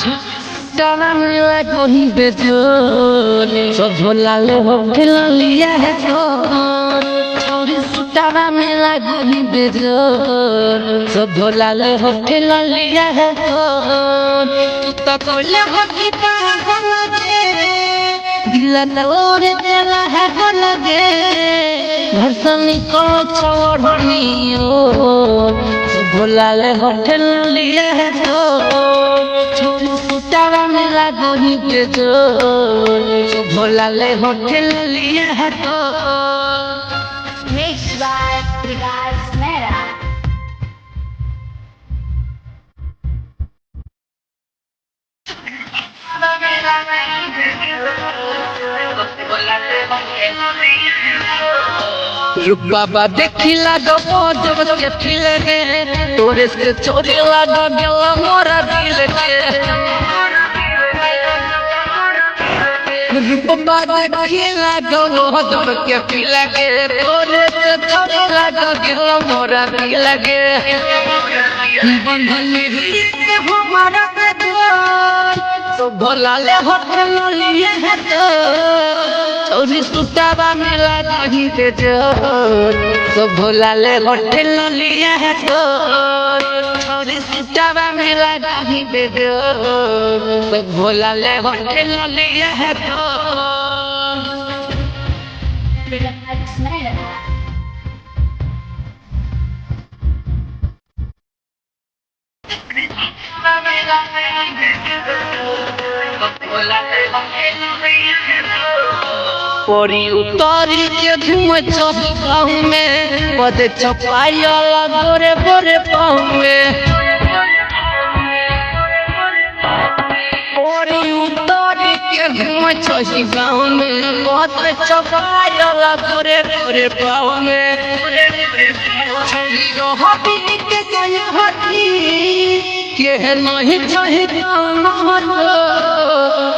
Donna me like honey bitter, so volale hotel liya hai to. Chori sutara me like honey bitter, so volale hotel liya hai to. Tu to kole hoki pa lage, dila na ore dela hai lage. Ghar se nikalo chhod ho, so volale hotel liya hai to. Tara me la gohi pe jo, so bhola le hotel liya hai to. Mixed by Vikas Mehra. रुक बाबा देखिला गो जब के फिल गे तोरे से चोरी लाग गेला मोरा दिल के रुक बाबा देखिला गो जब के फिल गे तोरे से चोरी लाग गेला मोरा दिल के बंधन में हमारा तो भोला ले होटल लिए है तो चोरी सुतावा मेला नहीं दे जो तो भोला ले होटल लिए है तो चोरी सुतावा मेला नहीं दे जो तो भोला ले होटल लिए है तो Vikas Mehra. परी उतारी के धुम चपाऊ में पदे चपाइला गोरे गोरे पाऊ में परी उतारी के धुम चपाऊ में पदे चपाइला गोरे गोरे पाऊ में छली रो हटी के गई हटी के नहीं चाहे काम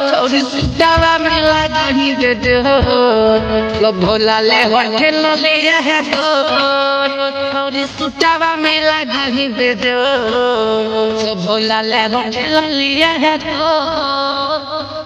चोरी सुतावा मेला नहीं दे लो भोला ले होटल लिया है तो चोरी सुतावा मेला नहीं दे लो भोला ले होटल लिया है तो